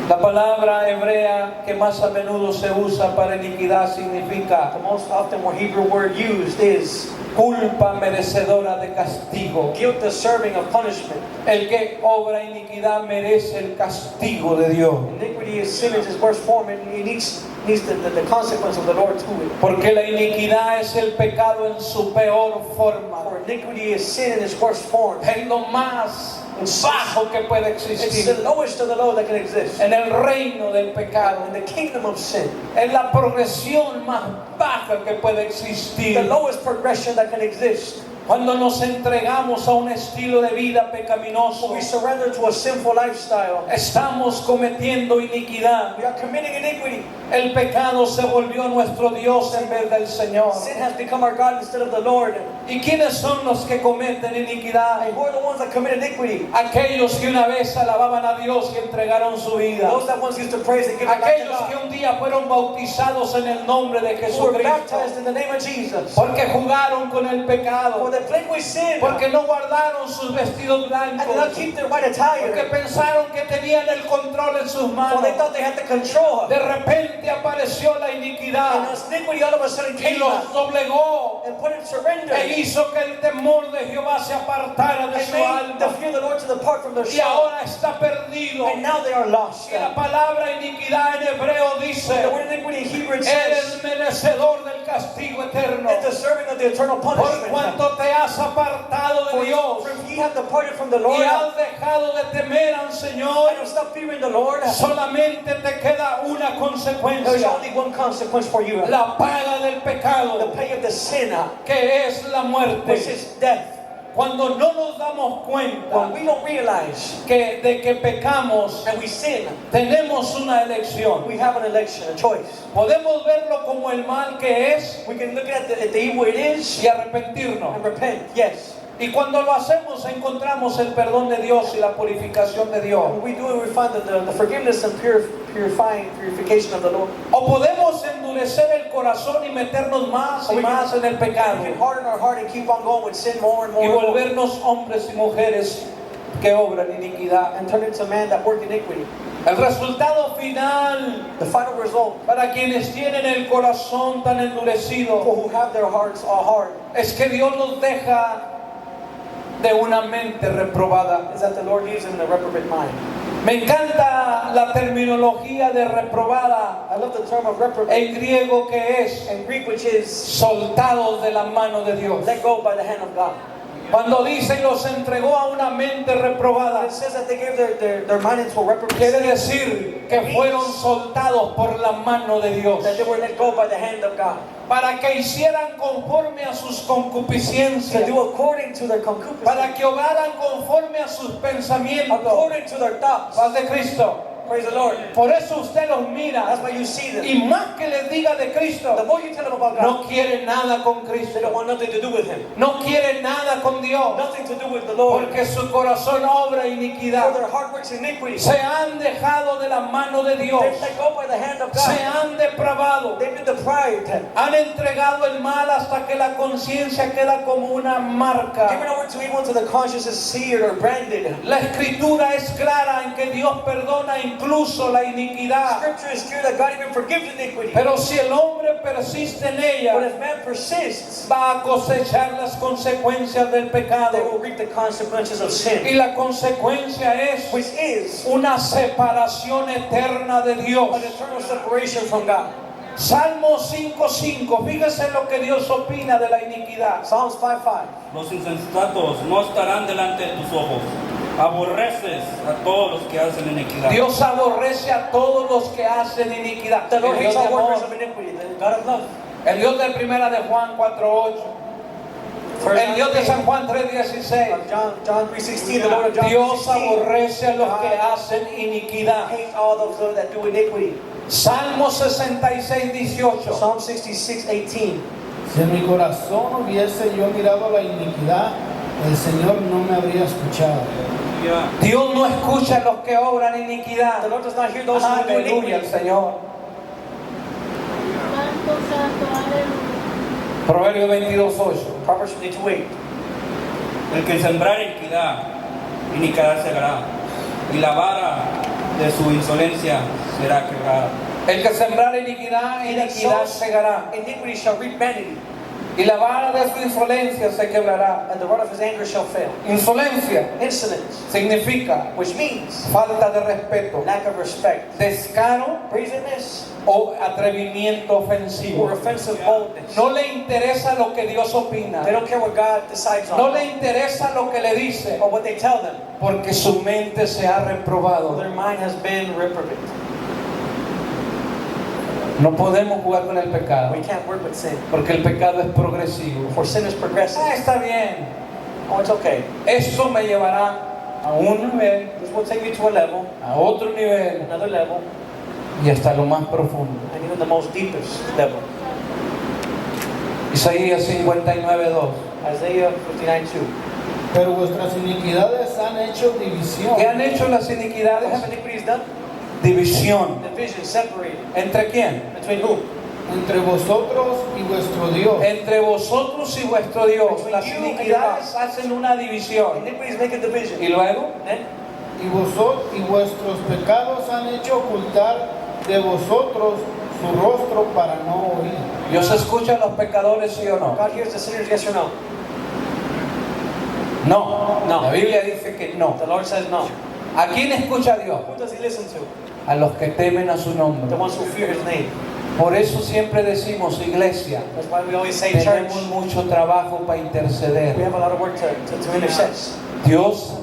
La palabra hebrea que más a menudo se usa para iniquidad significa The most often more Hebrew word used is culpa merecedora de castigo. guilt deserving of punishment. El que obra iniquidad merece el castigo de Dios. Iniquity is sin in its worst form, and it needs the consequence of the Lord to it. Porque la iniquidad es el pecado en su peor forma. For iniquity is sin in its worst form. Es lo más bajo que puede It's the existir lowest of the low that can exist. en el reino del pecado. In the kingdom of sin, Es la progresión más baja que puede the existir. lowest progression that can exist. Cuando nos entregamos a un estilo de vida pecaminoso, When we surrender to a sinful lifestyle, estamos cometiendo iniquidad. we are committing iniquity. El pecado se volvió nuestro Dios en vez del Señor. Sin has become our God instead of the Lord. ¿Y quiénes son los que cometen iniquidad? And who are the ones that commit iniquity? Aquellos que una vez alababan a Dios y entregaron su vida. Those that once used to praise and give it back to Aquellos que God. un día fueron bautizados en el nombre de Who were Jesucristo. baptized in the name of Jesus. Porque jugaron con el For pecado. they played with sin. Porque no guardaron sus vestidos And did not blancos. keep their white Porque attire. pensaron que tenían el control en sus For manos. they thought they had the control. De repente apareció la And iniquidad this iniquity all of a sudden y came los out doblegó and put in surrender. e hizo que el temor de Jehová se apartara de And su made the alma. fear of the Lord to depart from their Y soul. ahora está perdido. And now they are lost. Y la palabra iniquidad en hebreo dice: The word iniquity in Hebrew it eres says, merecedor del castigo eterno. is deserving of the eternal Por punishment. cuanto te has apartado de Dios For ye have departed from the y Lord, has dejado de temer al Señor, and have stopped fearing the Lord. solamente te queda una There's consecuencia: only one consequence for you. la paga del The pecado, pay of the sinner, que es la which muerte. is death. Cuando no nos damos When cuenta we don't realize de que pecamos, and we sin, tenemos una elección. we have an election, a choice. Podemos verlo como el mal que es We can look at the evil it is y arrepentirnos. and repent, yes. Y cuando lo hacemos encontramos el perdón de Dios y la purificación de Dios. When we do it, we find the forgiveness and purification of the Lord. O podemos endurecer el corazón y meternos más y más en el We can pecado harden our heart and keep on going with sin more and more, y and more, volvernos hombres y mujeres que obran iniquidad. and turn into man that work iniquity. El resultado final The final result para quienes tienen el corazón tan for endurecido who have their hearts all hard es que Dios los deja de una mente reprobada. is that the Lord leaves them in a reprobate mind. Me encanta la terminología de reprobada I love the term of reprobate en griego, que es in Greek, which is soltados de la mano de Dios. let go by the hand of God. Cuando dice y los entregó a una mente reprobada, It says that they gave their mind into a reprobate quiere state, decir que fueron soltados por la mano de Dios that they were let go by the hand of God, para que hicieran conforme a sus to concupiscencias, do according to their concupiscence, para que obraran conforme a sus pensamientos. according to their thoughts. Paz de Cristo. Praise the Lord. Por eso usted los mira That's why you see them. y más que les diga de The Cristo, more you tell them about God, no quiere nada con they don't Cristo, want nothing to do with Him, no quiere nada con Dios, nothing to do with the Lord. porque su corazón obra For iniquidad. their heart works iniquity. Se han dejado de la mano de Dios, They're let go by the hand of se God. han depravado, They've been deprived, han entregado el mal hasta que la conciencia queda como una marca. given over to evil until the conscience is seared or branded. La escritura es clara en que Dios perdona incluso la iniquidad, Scripture is clear that God even forgives iniquity. pero si el hombre persiste en But ella, if man persists, va a cosechar las consecuencias del they pecado. will reap the consequences of Y sin, la consecuencia es which is una separación eterna de Dios. an eternal separation from God. Salmo 5:5, fíjese lo que Dios opina de la iniquidad. Psalms 5:5. Los insensatos no estarán delante de tus ojos. Aborreces a todos los que hacen iniquidad. Dios aborrece a todos los que hacen iniquidad. The El Lord Dios hates de all workers amor, of iniquity, the God of love. el Dios de primera de Juan 4:8, el Dios de San Juan 3:16. John 3:16, the Lord of John Dios 3:16. aborrece a los que hacen iniquidad. Hate all those that do iniquity. Salmo 66:18. Psalm 66:18. Si en mi corazón hubiese yo mirado la iniquidad, el Señor no me habría escuchado. Dios no escucha a los que obran iniquidad. The Lord does not hear those who do Aleluya al iniquity. Señor. Santo, santo, aleluya. Proverbio 22:8. Proverbs 22:8. El que sembrar iniquidad segará, y la vara de su insolencia será quebrada. El que sembrar iniquidad, He that iniquidad sows segará. iniquity shall reap vanity. Y y la vara de su insolencia se quebrará. and the rod of his anger shall fail. Insolencia Insolence, significa which means falta de respeto, lack of respect, descaro brazenness, o atrevimiento or ofensivo. offensive boldness. No le interesa lo que Dios opina. They don't care what God decides No on le interesa lo que le dice, or what they tell them. porque su mente se ha reprobado. Their mind has been reprobate. No podemos jugar con el pecado, We can't work with sin, porque el pecado es progresivo. for sin is progressive. Está bien. Oh, it's okay. Eso me llevará a un nivel, This will take you to a level, a otro nivel another level, y hasta lo más profundo. and even the most deepest level. Isaías 59:2. Isaiah 59:2. Pero vuestras iniquidades han hecho división. ¿Qué han hecho las What iniquidades? have iniquities done? División. Division, separated. ¿Entre quién? Between whom? Entre vosotros y vuestro Dios. Entre vosotros y vuestro Dios. Between Las you and iniquidades God. hacen una división. Iniquities make a division. Y luego, Then, Y vuestros pecados han hecho ocultar de vosotros su rostro para no oír. ¿Dios escucha a los pecadores, sí o no? God hears the sinners, yes or no? No. No. La Biblia dice que no. The Lord says no. ¿A quién escucha Dios? Who does he listen to? A los que temen a su nombre. The ones who fear his name. Por eso siempre decimos, iglesia, That's why we always say, church, tenemos mucho trabajo para we interceder. have a lot of work to intercess. Dios,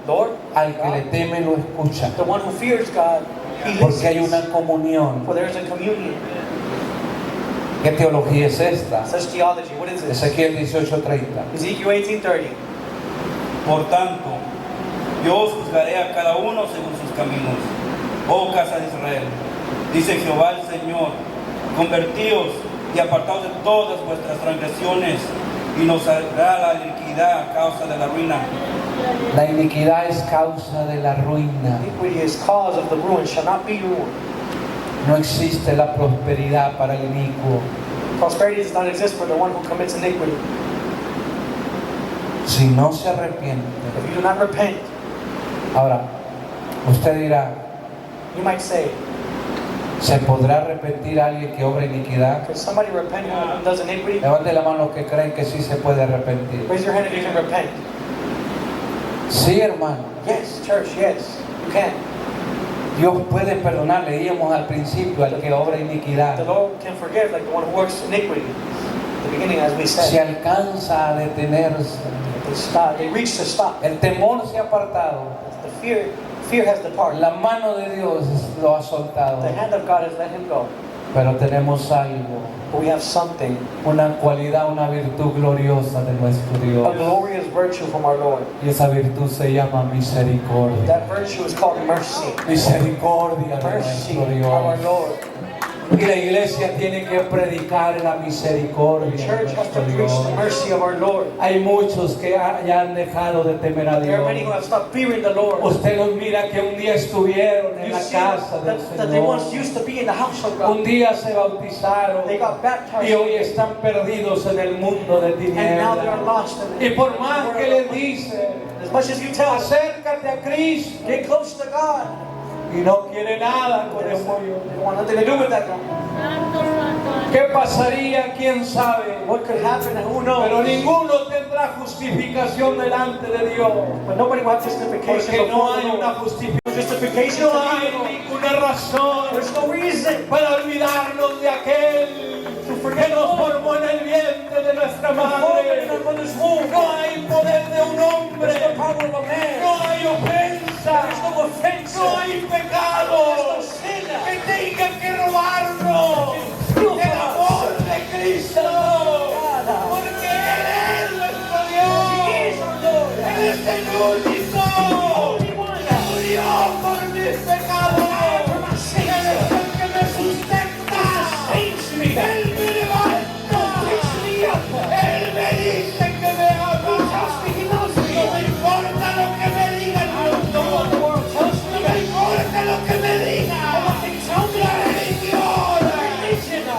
Lord, al que le God, teme, lo escucha. the one who fears God, he Porque hay una listens. comunión. For there is a communion. ¿Qué teología es esta? Such theology. What is it? Ezequiel 18:30. Ezekiel 18:30. Por tanto, yo os juzgaré a cada uno según sus caminos, oh casa de Israel. Dice Jehová el Señor, convertíos y apartaos de todas vuestras transgresiones, y nos hará la iniquidad a causa de la ruina. La iniquidad es causa de la ruina. Iniquity is cause of the ruin, shall not be ruined. No existe la prosperidad para el inicuo. Prosperity does not exist for the one who commits iniquity. Si no se arrepiente. If you do not repent, Ahora, usted dirá, you might say, ¿se podrá arrepentir alguien que obra iniquidad? could somebody repent who does iniquity? Levante la mano los que creen que sí se puede arrepentir. Raise your hand if you can repent. Sí, hermano. Yes, church, yes, you can. Dios puede perdonar, leíamos al principio, al que obra The iniquidad. Lord can forgive, like the one who works iniquity. At the beginning, as we Se said, alcanza a detenerse. they stop. They reach to stop. El temor se ha apartado. The fear has departed. La mano de Dios lo ha soltado. The hand of God has let him go. Pero tenemos algo, But we have something, una cualidad, una virtud gloriosa de nuestro a Dios. glorious virtue from our Lord. Y esa virtud se llama misericordia. That virtue is called mercy. Misericordia de Mercy nuestro of our Dios. Lord. Y la iglesia tiene que predicar la misericordia The de church has to nuestro preach the Dios. mercy of our Lord. Hay muchos que ya han dejado de temer a There are many who Dios. have stopped fearing the Lord. Usted los mira que un día estuvieron en You la see casa del that they once Señor. used to be in the house of God. Un día se bautizaron They got baptized. y hoy están perdidos en el mundo de And now they are tinieblas. lost. Y por más que les dice, As much as you tell us, acércate a Cristo, get close to God. y no quiere nada con They el pollo. don't want nothing to do with that God. Santo, santo. ¿Qué pasaría? ¿Quién sabe? What could happen and who Pero knows? ninguno tendrá justificación delante de Dios. But nobody will have justification Porque no before hay the una Lord. justificación. Justification No for hay evil. ninguna razón There's no reason para olvidarnos de aquel que nos formó en el vientre de nuestra to fall in madre. our mother's womb. No hay poder de un hombre. There's no power of a man. No hay ofensa. There's no offense. No hay pecado There's no sin. que tenga que robarnos el amor de Cristo. Porque Él es nuestro He is Dios. our Lord. Él es el único que murió por mis pecados. Él es el que me sustenta. Él me levanta. Él me dice que me ama. No me importa lo que me diga el mundo. No me importa lo que me diga la religión.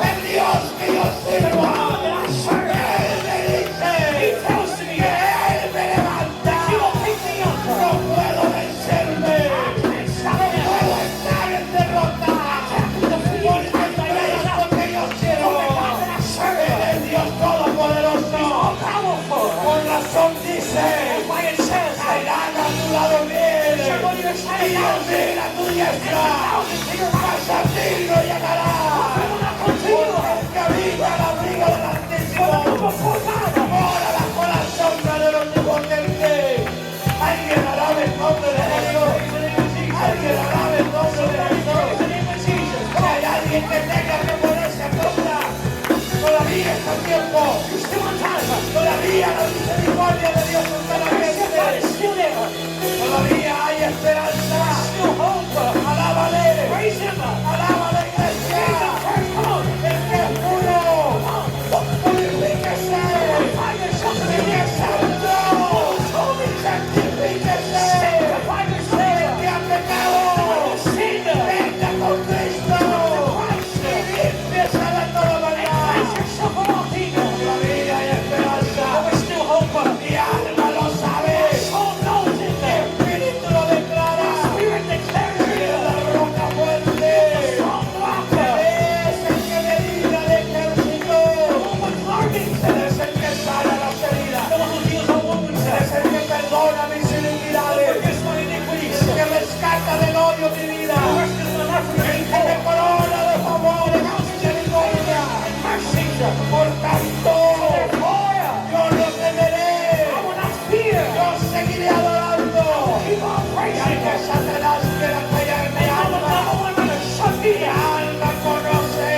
El Dios que yo sirvo. Él me dice que Él me levanta. iglesia. Mas a ti no llegará. Porque el que habita al abrigo del Altísimo mora bajo la sombra del Omnipotente. Alguien alabe el nombre de Jesús. Alguien alabe el nombre de Jesús. Si hay alguien que tenga que ponerse a compra, todavía está a tiempo. Todavía la misericordia de Dios está latente. Todavía hay esperanza. Alábale. Alábale, iglesia. El que es puro, purifíquese. El que es santo, santifíquese. El que ha pecado, venga con Cristo. Y límpiese de toda maldad. Todavía hay esperanza. Mi alma lo sabe. Mi espíritu lo declara. Mira la roca fuerte. Él es el que me libra de ejército. Él es el que sana las heridas. Él es el que perdona mis iniquidades. El que rescata del odio mi vida. El que me corona de favor y misericordia. Por tanto, yo no temeré. Yo seguiré adorando. Y aunque Satanás quiera callar mi alma, mi alma conoce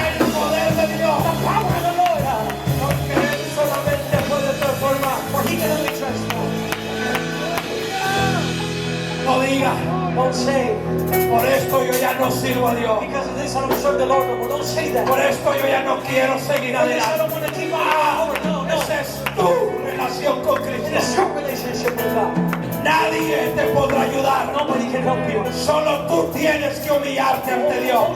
el poder de Dios. Porque Él solamente puede transformar. No diga, por esto yo ya no sirvo a Dios. Por esto yo ya no quiero seguir adelante. Esa es tu relación con Cristo. Nadie te podrá ayudar. Solo tú tienes que humillarte ante Dios.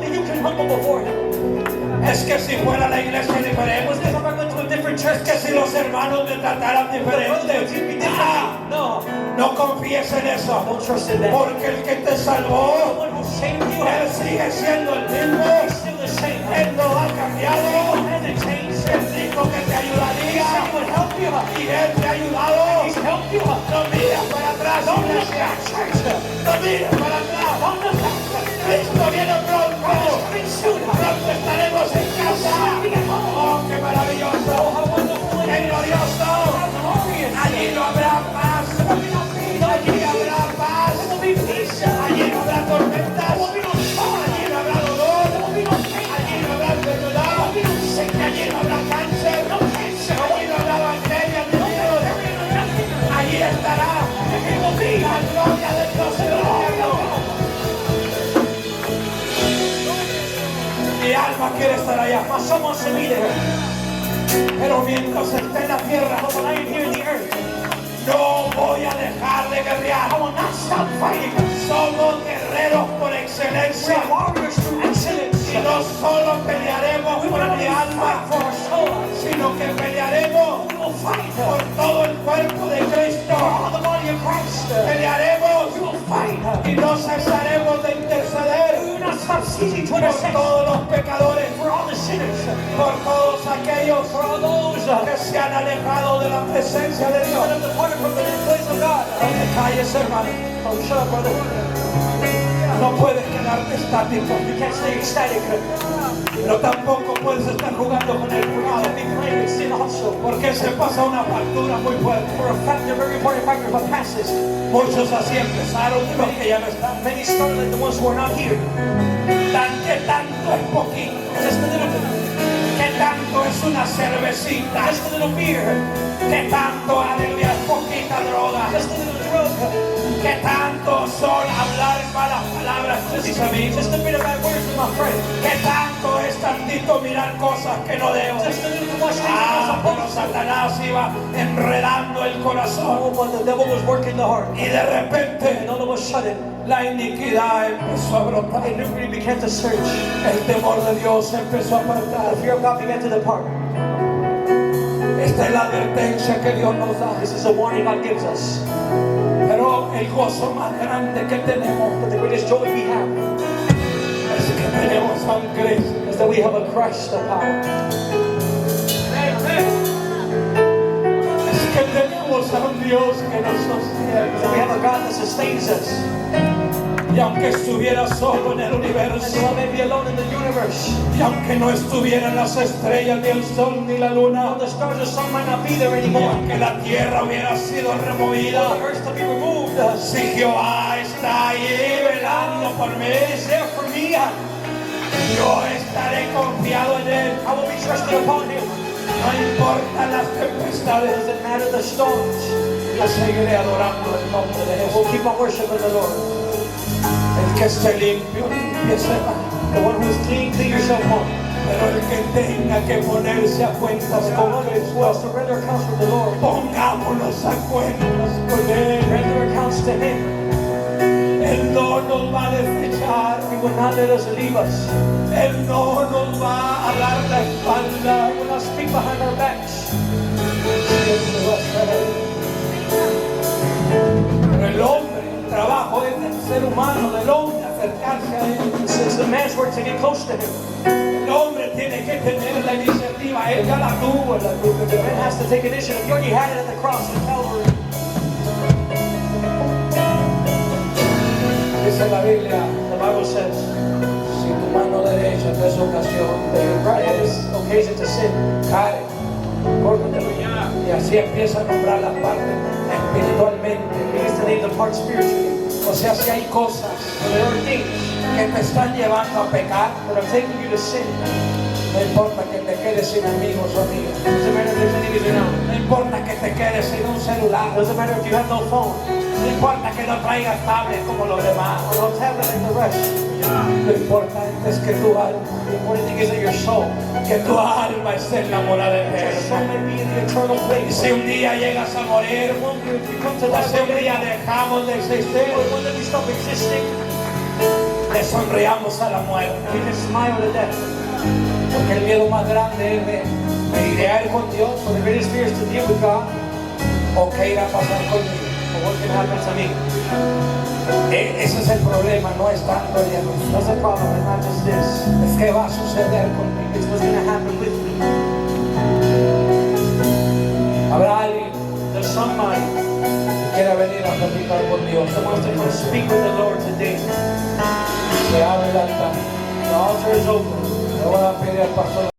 Es que si fuera la iglesia diferente, es que si los hermanos me trataran diferente, no confíes en eso, porque el que te salvó, Él sigue siendo el mismo. Él no ha cambiado. Él dijo que te ayudaría y Él te ha ayudado. No mires para atrás, iglesia. No mires para atrás. Cristo viene pronto. Pronto estaremos en casa. Oh, qué maravilloso. Qué glorioso. Allí no habrá paz. Allí habrá paz. Allí no habrá tormentas. Allí no habrá dolor. Allí no habrá enfermedad. Allí no habrá cáncer. Allí no habrá bacterias ni virus. Allí estará la gloria de Dios en el cielo. Mi alma quiere estar allá. Pero mientras esté en la tierra, no voy a dejar de guerrear. Somos guerreros por excelencia. Y no solo pelearemos por mi alma, sino que pelearemos por todo el cuerpo de Cristo. Pelearemos y no cesaremos de interceder por todos los pecadores, por todos aquellos que se han alejado de la presencia de Dios. No te calles, hermano. No puedes quedarte estático. Pero tampoco puedes estar jugando con el pecado, porque se pasa una factura muy fuerte. Muchos así empezaron, los que ya no están. Que tanto es poquito, que tanto es una cervecita, que tanto, aleluya, es poquita droga, que tanto son hablar malas palabras de mis amigos, que tanto es tantito mirar cosas que no debo. Pero Satanás iba enredando el corazón, y de repente la iniquidad empezó a brotar. El temor de Dios empezó a apartar. Esta es la advertencia que Dios nos da. Pero el gozo más grande que tenemos es que tenemos a un Cristo. Es que tenemos a un Dios que nos sostiene. Y aunque estuviera solo en el And universo, though I may be alone in the universe, y aunque no estuvieran las estrellas, ni el sol, ni la luna, the stars and sun might not be there y anymore, aunque la tierra hubiera sido removida, the earth to be removed, si Jehová está ahí velando por mí, is there for me. yo estaré confiado en Él. I will be trusted upon Him. No importan las tempestades, Doesn't matter the storms. yo seguiré adorando el nombre de We'll Jesús. keep on worshiping the Lord. El que esté limpio, limpiese. The one who is clean, clean yourself up. Pero el que tenga que ponerse a cuentas The con one who Cristo, will surrender accounts with the Lord. pongámonos a cuentas con Él. Render accounts to Him. Él no nos va a desechar. He will not let us leave us. Él no nos va a dar la espalda. He will not speak behind our backs. Siempre va a estar ahí. Pero el hombre, el trabajo es del ser humano, del hombre, acercarse a Él. It's the man's work to get close to Him. El hombre tiene que tener la iniciativa. Él ya la tuvo en la cruz de The man Cristo. has to take initiative. You already had it at the cross of Calvary. Dice la Biblia, The Bible says, si tu mano derecha en esa ocasión that your right te is occasion to sin. cae, córtatelo ya. Y así empieza a nombrar las partes espiritualmente. He needs to name the part spiritually. O sea, si hay cosas So there are things que te están llevando a pecar, that are taking you to sin. no importa que te quedes sin amigos o amigas. Doesn't matter if there's enemies or not. No importa que te quedes sin un celular. Doesn't matter if you have no phone No importa que no traigas tablet como los demás. or no tablet like the rest. Lo importante es que tu alma, The important thing is that your soul, que tu alma esté enamorada de your soul Él. may be in the eternal Y place. si un día llegas a morir, One day if you come to o that si un day, día dejamos de existir, or one day we stop existing, le sonreamos a la muerte. we can smile to death. Porque el miedo más grande es de me iré a ir con Dios So the greatest fear is to deal with God, o qué irá a pasar conmigo. or what can happen to me. Ese es el problema, no es tanto el diablo. That's the problem, it's not just this. Es que va a suceder conmigo. It's what's going to happen with me. Habrá alguien There's somebody que quiera venir a platicar con Dios. that wants to come speak with the Lord today. Se abre el altar. The altar is open. Le voy a pedir al pastor